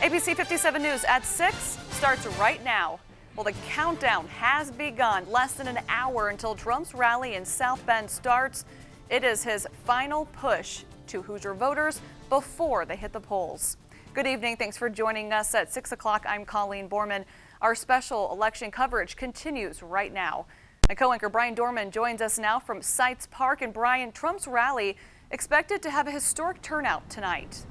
ABC 57 News at 6 starts right now. Well, the countdown has begun. Less than an hour until Trump's rally in South Bend starts. It is his final push to Hoosier voters before they hit the polls. Good evening. Thanks for joining us at 6 o'clock. I'm Colleen Borman. Our special election coverage continues right now. My co-anchor Brian Dorman joins us now from Sites Park. And Brian, Trump's rally expected to have a historic turnout tonight.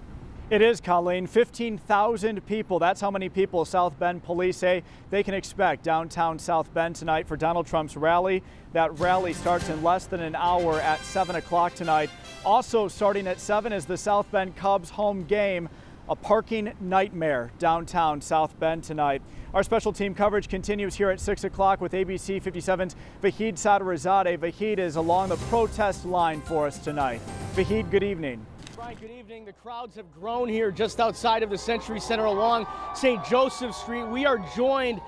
It is, Colleen. 15,000 people. That's how many people South Bend police say they can expect downtown South Bend tonight for Donald Trump's rally. That rally starts in less than an hour at 7 o'clock tonight. Also starting at 7 is the South Bend Cubs home game. A parking nightmare downtown South Bend tonight. Our special team coverage continues here at 6 o'clock with ABC 57's Vahid Sadarizadeh. Vahid is along the protest line for us tonight. Vahid, good evening. Brian, good evening. The crowds have grown here just outside of the Century Center along St. Joseph Street. We are joined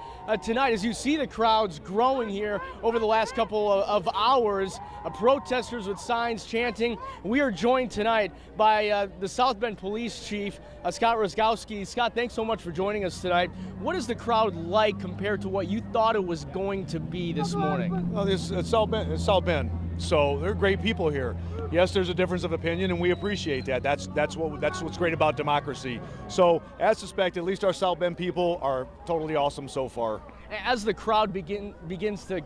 tonight, as you see the crowds growing here over the last couple of hours, protesters with signs chanting. We are joined tonight by the South Bend Police Chief, Scott Roszkowski. Scott, thanks so much for joining us tonight. What is the crowd like compared to what you thought it was going to be this morning? Well, it's South Bend, so they're great people here. Yes, there's a difference of opinion, and we appreciate that. That's what's great about democracy. So, as suspected, at least our South Bend people are totally awesome so far. As the crowd begins to,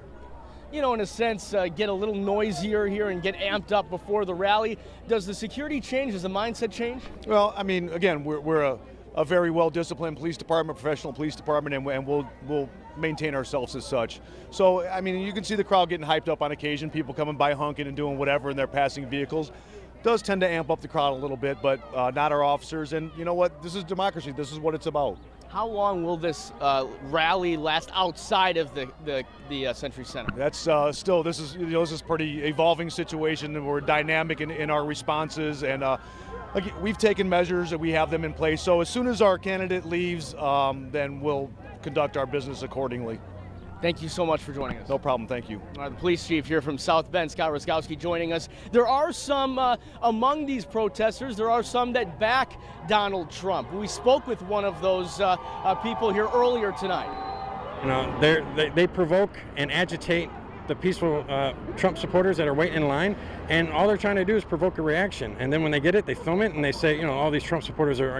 in a sense, get a little noisier here and get amped up before the rally, does the security change? Does the mindset change? Well, I mean, again, we're a very well-disciplined police department, professional police department, and we'll maintain ourselves as such. So, I mean, you can see the crowd getting hyped up on occasion, people coming by honking and doing whatever in their passing vehicles. Does tend to amp up the crowd a little bit, but not our officers. And you know what? This is democracy. This is what it's about. How long will this rally last outside of the Century Center? That's still, this is pretty evolving situation, and we're dynamic in our responses, and we've taken measures and we have them in place. So as soon as our candidate leaves, then we'll conduct our business accordingly. Thank you so much for joining us. No problem, thank you. The police chief here from South Bend, Scott Roszkowski, joining us. There are some, among these protesters, there are some that back Donald Trump. We spoke with one of those people here earlier tonight. You know, they provoke and agitate the peaceful Trump supporters that are waiting in line, and all they're trying to do is provoke a reaction. And then when they get it, they film it and they say, all these Trump supporters are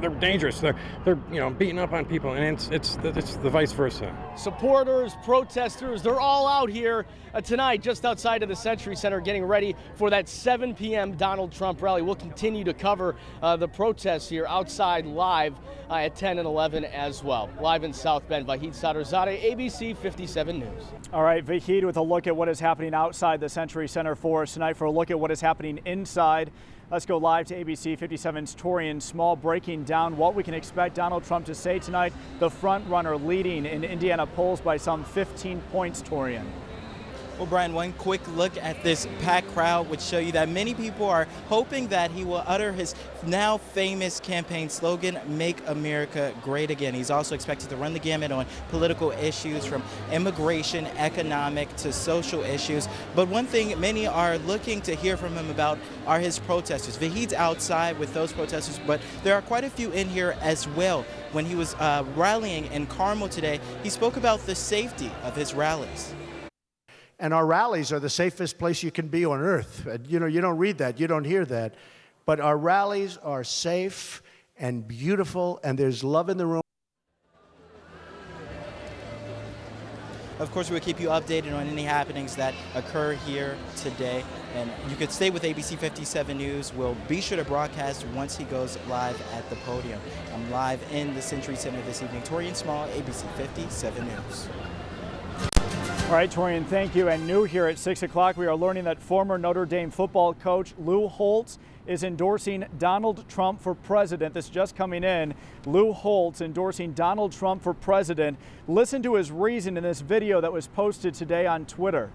they're dangerous. They're beating up on people, and it's the vice versa. Supporters, protesters, they're all out here tonight just outside of the Century Center getting ready for that 7 p.m. Donald Trump rally. We'll continue to cover the protests here outside live at 10 and 11 as well. Live in South Bend, Vahid Sadarizadeh, ABC 57 News. All right, Vahid with a look at what is happening outside the Century Center for us tonight. For a look at what is happening inside, let's go live to ABC 57's Torian Small, breaking down what we can expect Donald Trump to say tonight. The front runner leading in Indiana polls by some 15 points, Torian. Well, Brian, one quick look at this packed crowd would show you that many people are hoping that he will utter his now famous campaign slogan, "Make America Great Again." He's also expected to run the gamut on political issues from immigration, economic to social issues. But one thing many are looking to hear from him about are his protesters. Vahid's outside with those protesters, but there are quite a few in here as well. When he was rallying in Carmel today, he spoke about the safety of his rallies. And our rallies are the safest place you can be on earth. You don't read that, you don't hear that. But our rallies are safe and beautiful, and there's love in the room. Of course, we'll keep you updated on any happenings that occur here today. And you could stay with ABC 57 News. We'll be sure to broadcast once he goes live at the podium. I'm live in the Century Center this evening. Torian Small, ABC 57 News. All right, Torian, thank you. And new here at 6 o'clock, we are learning that former Notre Dame football coach Lou Holtz is endorsing Donald Trump for president. This just coming in. Lou Holtz endorsing Donald Trump for president. Listen to his reason in this video that was posted today on Twitter.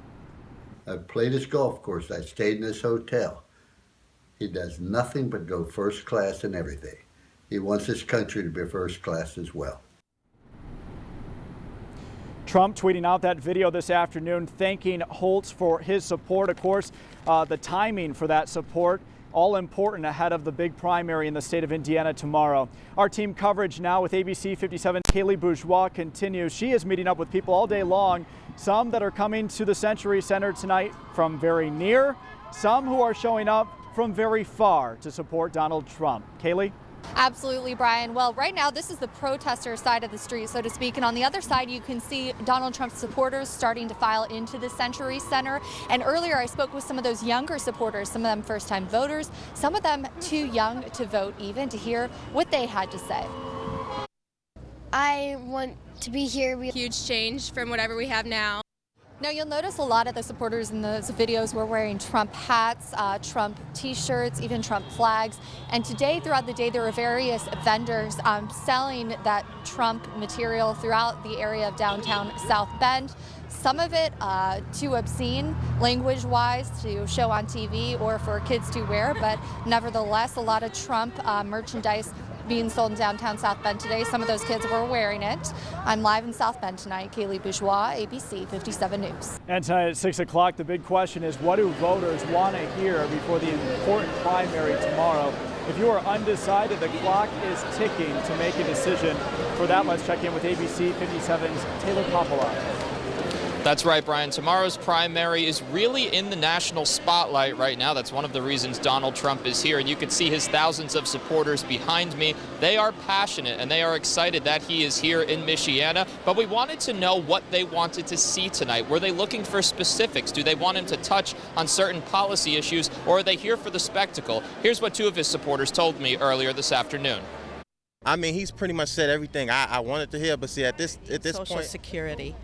I played his golf course. I stayed in his hotel. He does nothing but go first class in everything. He wants his country to be first class as well. Trump tweeting out that video this afternoon, thanking Holtz for his support. Of course, the timing for that support all important ahead of the big primary in the state of Indiana tomorrow. Our team coverage now with ABC 57's Kaylee Bourgeois continues. She is meeting up with people all day long, some that are coming to the Century Center tonight from very near, some who are showing up from very far to support Donald Trump. Kaylee? Absolutely, Brian. Well, right now, this is the protester side of the street, so to speak. And on the other side, you can see Donald Trump's supporters starting to file into the Century Center. And earlier, I spoke with some of those younger supporters, some of them first-time voters, some of them too young to vote even, to hear what they had to say. I want to be here. Huge change from whatever we have now. Now, you'll notice a lot of the supporters in those videos were wearing Trump hats, Trump t-shirts, even Trump flags. And today, throughout the day, there were various vendors selling that Trump material throughout the area of downtown South Bend. Some of it too obscene, language-wise, to show on TV or for kids to wear. But nevertheless, a lot of Trump merchandise being sold in downtown South Bend today. Some of those kids were wearing it. I'm live in South Bend tonight. Kaylee Bourgeois, ABC 57 News. And tonight at 6 o'clock, the big question is, what do voters want to hear before the important primary tomorrow? If you are undecided, the clock is ticking to make a decision. For that, let's check in with ABC 57's Taylor Popola. That's right, Brian. Tomorrow's primary is really in the national spotlight right now. That's one of the reasons Donald Trump is here. And you can see his thousands of supporters behind me. They are passionate and they are excited that he is here in Michiana. But we wanted to know what they wanted to see tonight. Were they looking for specifics? Do they want him to touch on certain policy issues, or are they here for the spectacle? Here's what two of his supporters told me earlier this afternoon. I mean, he's pretty much said everything I wanted to hear, but see, at this Social point, security.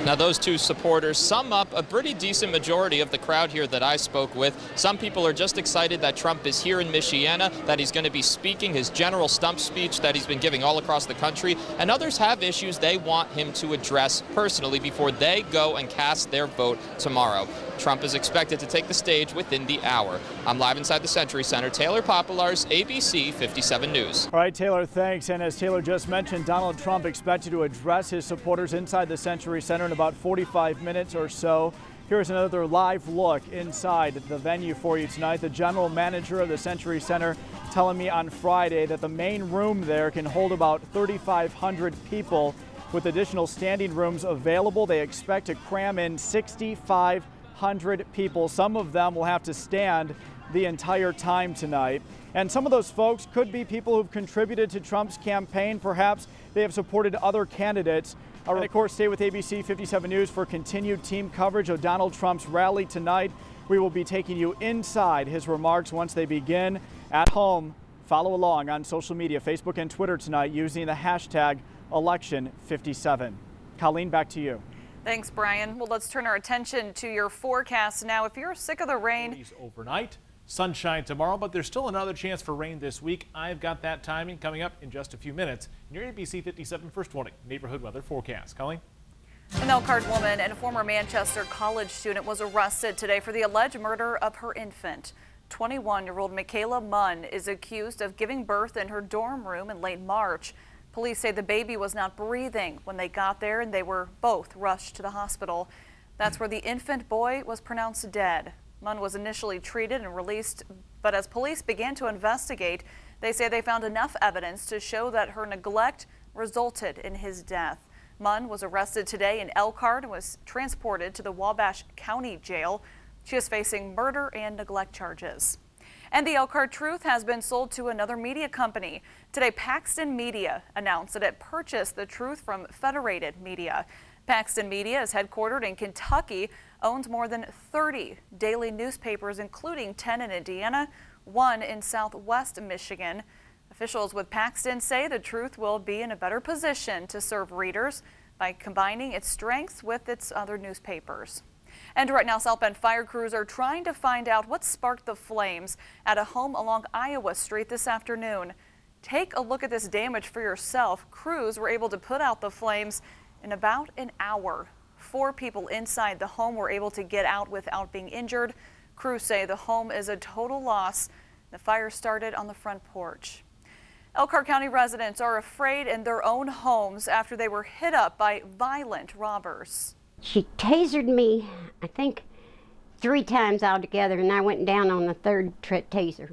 Now, those two supporters sum up a pretty decent majority of the crowd here that I spoke with. Some people are just excited that Trump is here in Michiana, that he's going to be speaking his general stump speech that he's been giving all across the country, and others have issues they want him to address personally before they go and cast their vote tomorrow. Trump is expected to take the stage within the hour. I'm live inside the Century Center. Taylor Popolars, ABC 57 News. All right, Taylor, thanks. And as Taylor just mentioned, Donald Trump expected to address his supporters inside the Century Center in about 45 minutes or so. Here's another live look inside the venue for you tonight. The general manager of the Century Center telling me on Friday that the main room there can hold about 3,500 people. With additional standing rooms available, they expect to cram in 6,500 people. Some of them will have to stand the entire time tonight. And some of those folks could be people who've contributed to Trump's campaign. Perhaps they have supported other candidates. And of course, stay with ABC 57 News for continued team coverage of Donald Trump's rally tonight. We will be taking you inside his remarks once they begin. At home, follow along on social media, Facebook and Twitter tonight using the hashtag election57. Colleen, back to you. Thanks, Brian. Well, let's turn our attention to your forecast now. If you're sick of the rain, overnight, sunshine tomorrow, but there's still another chance for rain this week. I've got that timing coming up in just a few minutes in your ABC 57 First Warning Neighborhood Weather Forecast. Colleen? An Elkhart woman and a former Manchester college student was arrested today for the alleged murder of her infant. 21-year-old Michaela Munn is accused of giving birth in her dorm room in late March. Police say the baby was not breathing when they got there, and they were both rushed to the hospital. That's where the infant boy was pronounced dead. Munn was initially treated and released, but as police began to investigate, they say they found enough evidence to show that her neglect resulted in his death. Munn was arrested today in Elkhart and was transported to the Wabash County Jail. She is facing murder and neglect charges. And the Elkhart Truth has been sold to another media company. Today, Paxton Media announced that it purchased the Truth from Federated Media. Paxton Media is headquartered in Kentucky, owns more than 30 daily newspapers, including 10 in Indiana, 1 in Southwest Michigan. Officials with Paxton say the Truth will be in a better position to serve readers by combining its strengths with its other newspapers. And right now, South Bend fire crews are trying to find out what sparked the flames at a home along Iowa Street this afternoon. Take a look at this damage for yourself. Crews were able to put out the flames in about an hour. 4 people inside the home were able to get out without being injured. Crews say the home is a total loss. The fire started on the front porch. Elkhart County residents are afraid in their own homes after they were hit up by violent robbers. She tasered me, I think, 3 times altogether, and I went down on the 3rd taser.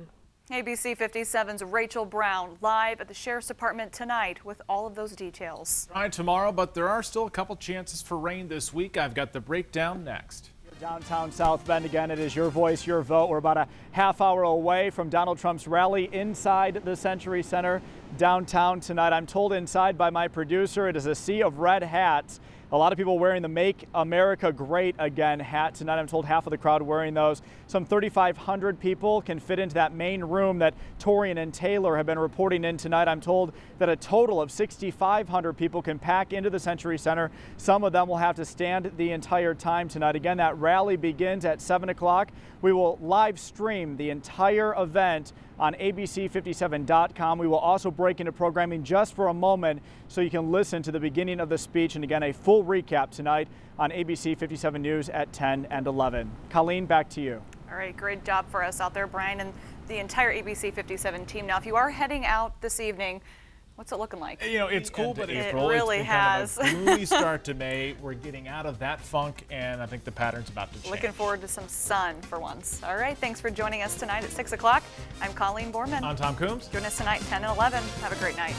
ABC 57's Rachel Brown live at the Sheriff's Department tonight with all of those details. Dry tomorrow, but there are still a couple chances for rain this week. I've got the breakdown next. Downtown South Bend again, it is your voice, your vote. We're about a half hour away from Donald Trump's rally inside the Century Center downtown tonight. I'm told inside by my producer it is a sea of red hats. A lot of people wearing the Make America Great Again hat tonight. I'm told half of the crowd wearing those. Some 3,500 people can fit into that main room that Torian and Taylor have been reporting in tonight. I'm told that a total of 6,500 people can pack into the Century Center. Some of them will have to stand the entire time tonight. Again, that rally begins at 7 o'clock. We will live stream the entire event on abc57.com. We will also break into programming just for a moment so you can listen to the beginning of the speech, and again, a full recap tonight on ABC 57 News at 10 and 11. Colleen, back to you. All right, great job for us out there, Brian, and the entire ABC 57 team. Now, if you are heading out this evening, what's it looking like? You know, it's cool, but April, it really has. Kind of a gloomy start to May. We're getting out of that funk, and I think the pattern's about to change. Looking forward to some sun for once. All right, thanks for joining us tonight at 6 o'clock. I'm Colleen Borman. I'm Tom Coombs. Join us tonight, 10 and 11. Have a great night.